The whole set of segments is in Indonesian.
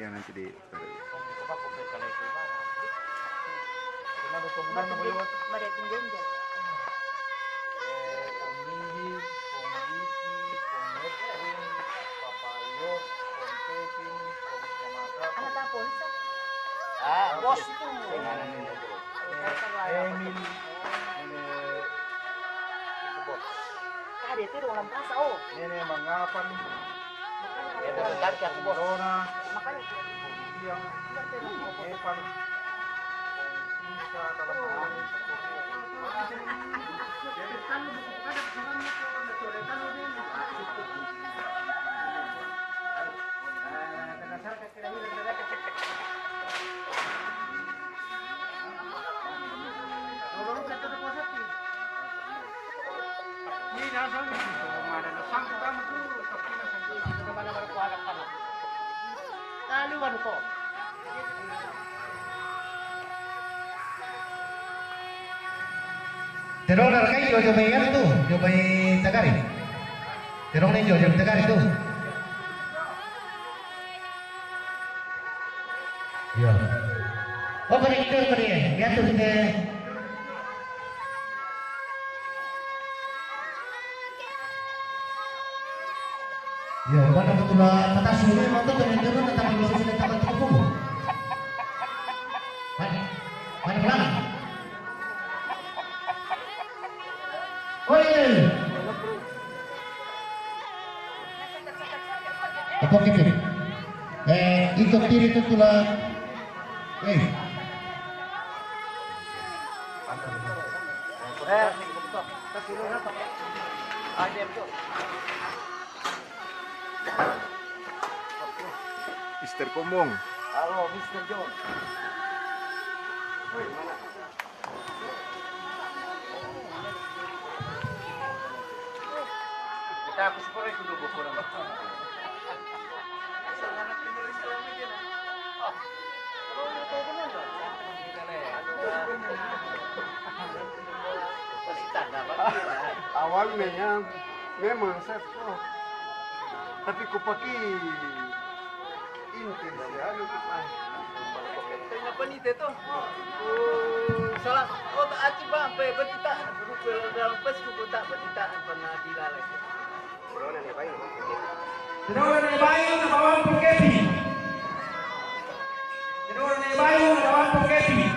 ya nanti di bos itu Emil itu bos tadi itu dalam kasa ini mengapa nih itu cari aku bos makanya yang Evan bisa dalam Terong narkai jo bay ano tu, jo bay Tagari. Terong ni jo Tagari tu. Ya. Oh pada itu pada ya tu kita. Ya, mana betul lah kata sulit mantu tu yang turun tentang kalau sudah tamat cukup. Mana belakang? Oi. Apa kita? Ikut diri itu lah. Mr. Komong. Halo Mr. John. Kita aku sekolah itu dulu kurang. Awalnya memang saya tapi kupaki intens ya Kenapa nih itu? Salah. Oh tak aci bang, betita. Dalam pas ku tak betita pernah dilalai. Corona nih baik. Terong ni bayu na bawang pagkepi. Terong ni bayu na bawang pagkepi.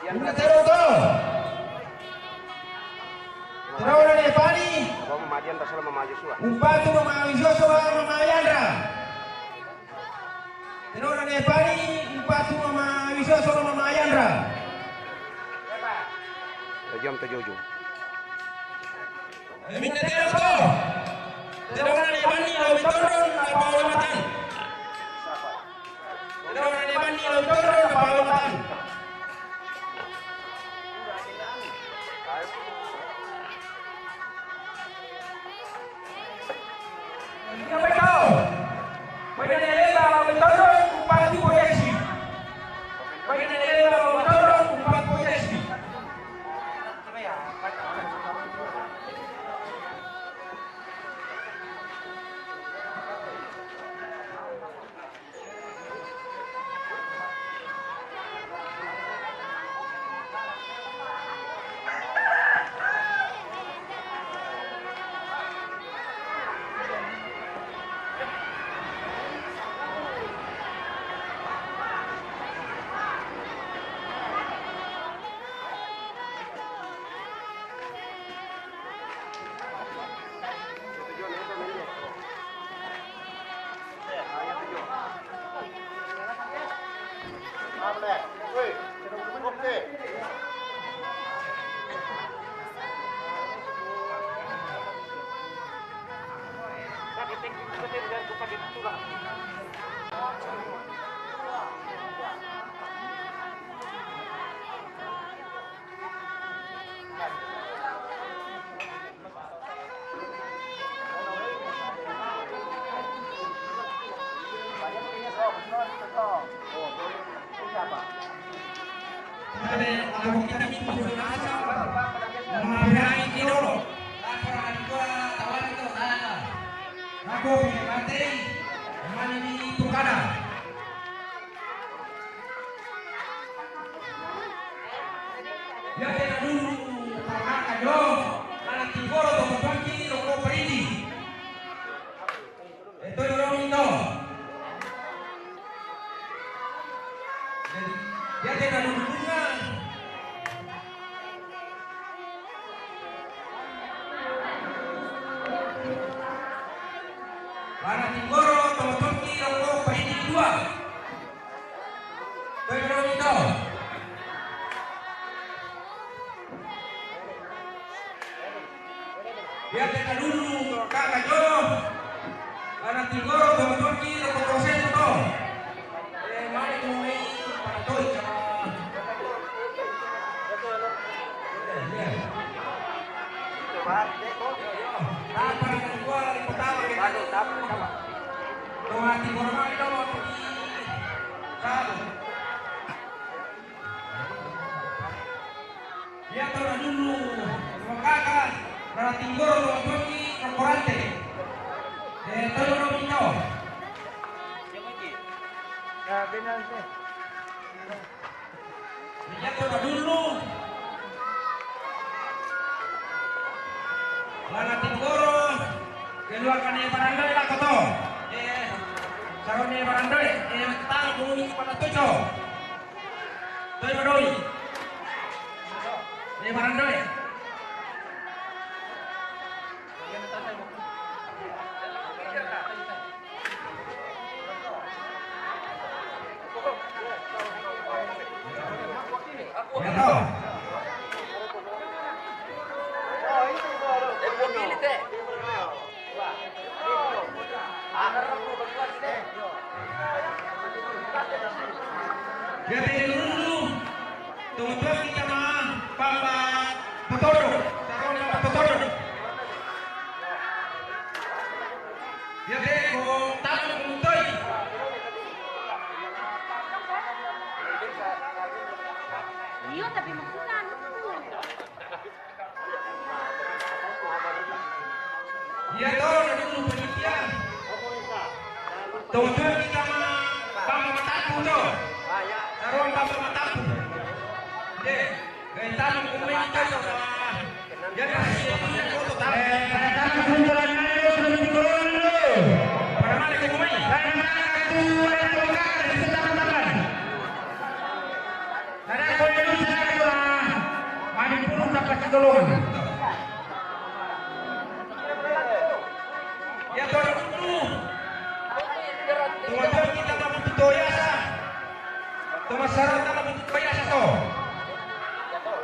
Una terong to. Terong ni pani. Kamu madian tak salah mama Joshua. Upatu mama Joshua mama Yandra. Terong ni pani. Upatu mama Joshua mama Yandra. Tajam terjujur. Minta terong to. Terong ni pani lawi turun na pawamatan. Terong ni pani lawi turun na pawamatan. Yang betul. Bagian eleba lawi turun upatu posisi. Bagian eleba lawi turun upatu posisi. Ako kita itu nasa mabiyahin idolo. Laporan ko tawan ito sana. Ako pinagate manini tukada. Ya tena dulu kakak yo anak tigoro to pagi loko peridi. Ito yung ito. Ya tena dulu para Tinggoro, Tomotoki, Roko, Pahidi 2. Toyo ito. Biar teka dulu, kakak Jo. Para Tinggoro, Tomotoki, Roko, Proses ito. Mari kumulay para Toy. Tomati formal dulu satu. Dia tahu dulu kakak para Tinggoro Tomotoki Korporante. Tahu dulu itu. Ya benar sih. Dia tahu dulu. Para Tinggoro keluarkan yang barangkali lah koto. Sarone barangkali tang bumi pada tujo. Toy badoi. Ini barangkali. Ya tahu. Ya dulu. Tuan kita mah Papa Potodo. Sarong Papa Potodo. Ya ko tamu kuntoy. Iya, tapi maksudnya Ya tahu dulu penelitian. Tuan kita mah Papa Matapu tuh. Sarong Papa Matapu. Gaya tanam kumai kita yo. Ya kasih dia foto tanam. Tanam kumpulan ayo sudah dikurung dulu. Para mana ke kumai? Para mana aku yang tongkat di tangan. Ada kau dulu saya lah. Mari pun dapat tolong. Ya tolong dulu. Tuan kita tak butuh toyasa. Tuan sarang tak butuh toyasa toh.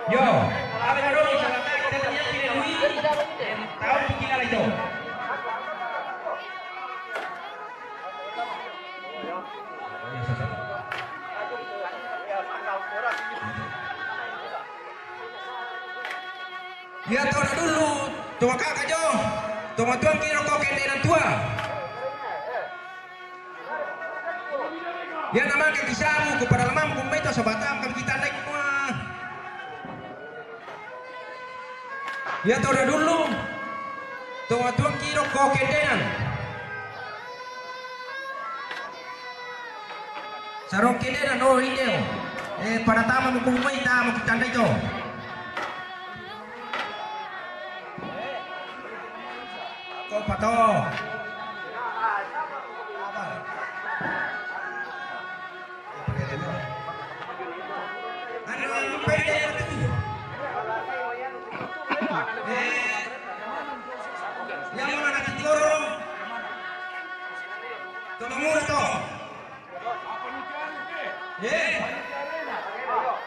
Yo, ada baru ni salah kita terlihat pilih Lui, tahu kita lah itu. Ya tahu dulu, tua kakak Jo, tua tuan kira kau kenderan tua. Ya nama kekisamu kepada lemam kumbai itu sebatam kami kita naik mah. Ya tahu dulu, tua kira kau kenderan. Sarong kenderan oh ini pada tamu kumbai tamu kita naik itu. Kau patah. Yang mana nanti lorong? Tolong murah toh.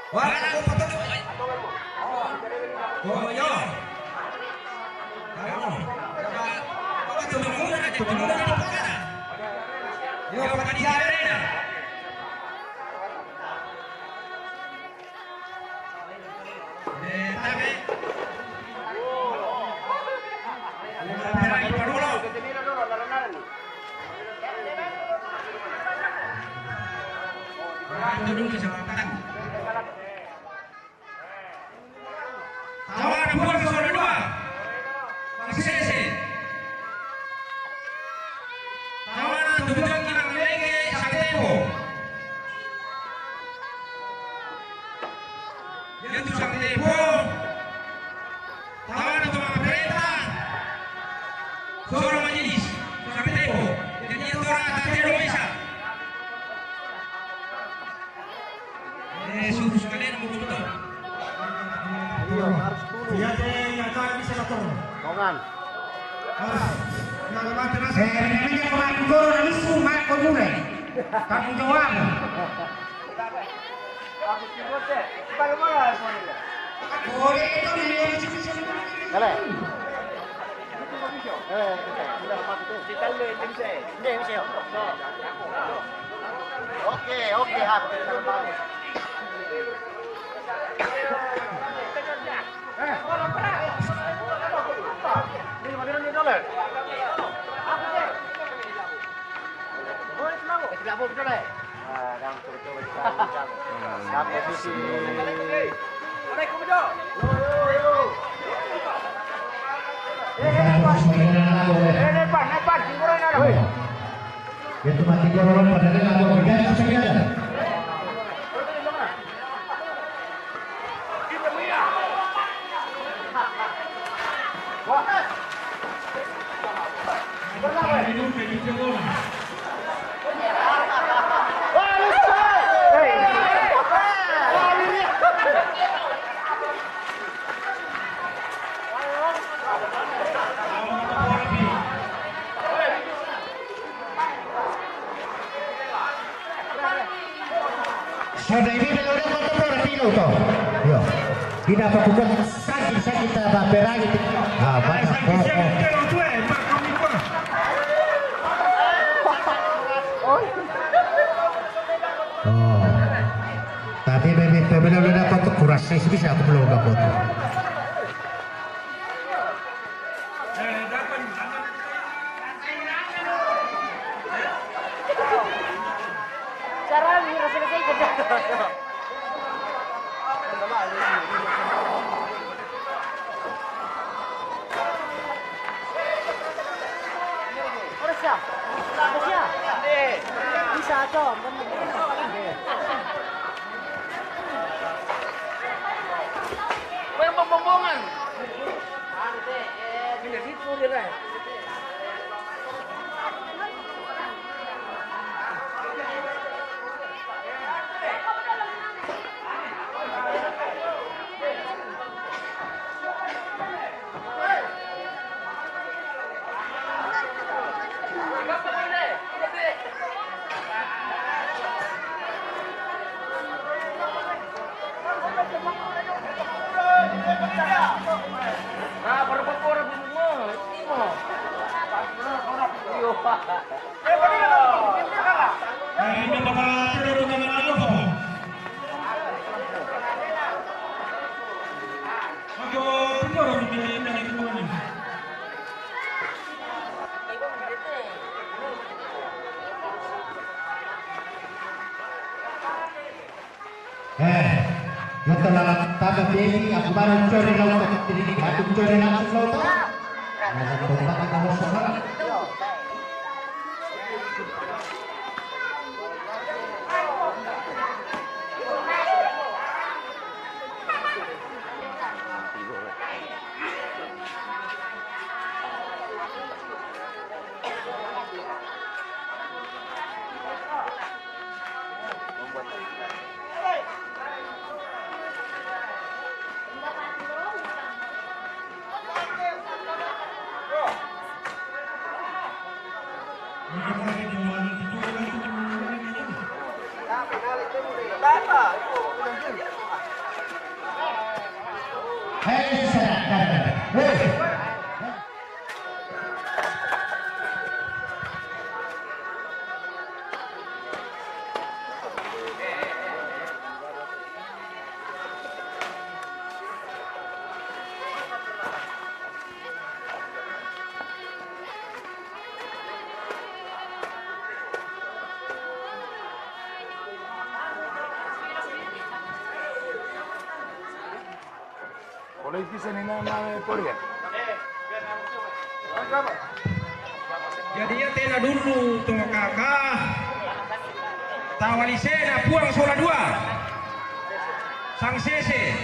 Wah, aku potong. Oh, yo. Kamu. Apa tolong murah aja, tolong murah di mana? Yo, pakai di arena. Tapi Atau dulu sama petang. Tawaran bola ke zona 2. Sese. Tawaran tubutang kinang lege sang tempo. Yentu sang tempo. Tawaran untuk mga pereta. Soro majelis. Sang tempo. Jadi tora tatero isa. Susu kalian mau betul. Iya, harus dulu. Iya deh, yang kau bisa lator. Kongan. Yang lepas terasa. Namanya orang guru dan semua kau mulai. Kamu jawab. Aku sibuk deh. Bagaimana semuanya? Boleh itu nih. Kale. Sudah mati. Kita lihat tim saya. Ini bisa. Oke, hap. Ini mana ni dolar? Apa deh? Boleh senang kok. Tidak boleh dolar. Ah, dah betul-betul kita. Dapat posisi. Assalamualaikum Jo. Yo. Nepan, singkuran ada. Itu mati korong pada dengan obligasi saja. Sudah ini udah mata bola tilo toh. Yo. Tidak apa bukan sakit apa berani. Ah, banyak kok. Oh. Tapi benar udah dapat kuras saya bisa aku belum dapat. Cara selesai kerja. Harus siap. Bisa com. Memang bombongan. Bila itu dia lah. Ah, baru-baru bunga. Ini mah. Yo. Ini bakal turun ke mana apa? Aku turun di mana ini? Yung talagang tagabili, ako ba ng tsuri lang ito? Atong tsuri lang ang floto? Nagatumbak ang ako sa mga. Hei, serahkan. Hei. Politisi ni nama Korea. Jadi ya tena dulu tuh kakak. Tawalisena puang sola dua. Sang sese.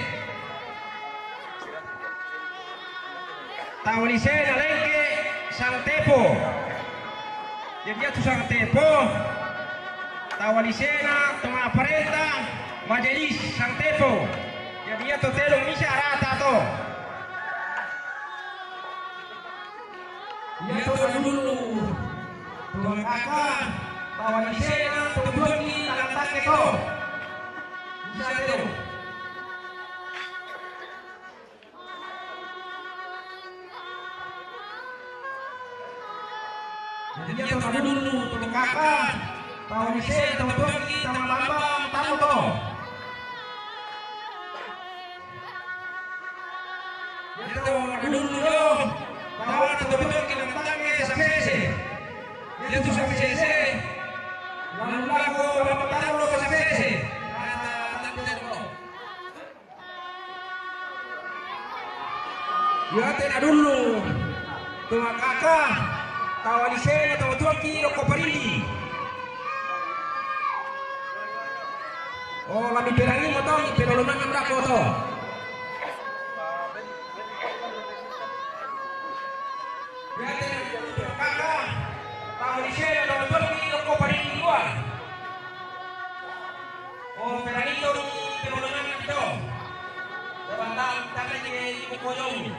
Tawalisena lengke sang tepo. Jadi ya tuh sang tepo. Tawalisena tengah perintah majelis sang tepo. Jadi ya tuh telung misa rata tuh. Ya tuh dulu tuh kakak Tawalisena tuh duangi lantak itu. Bisa tuh. Jadi ya tuh dulu tuh kakak Tawalisena tuh duangi sama bambang tamu tuh. Ya tuh dulu tuh bahwa betul-betul kita tangke saksese. Dia tuh saksese. Lalu lagu bapak tahu lo saksese. Ya tena dulu. Tuh kakak Tawalisena tuh tuaki lo koparili. Oh, lami perangi mo to, pero lumangan brako to. Kakak, Tawalisena dalam tuaki lo koparili luar. Oh, perangi to, pero lumangan to. Levantan tangan di koyong.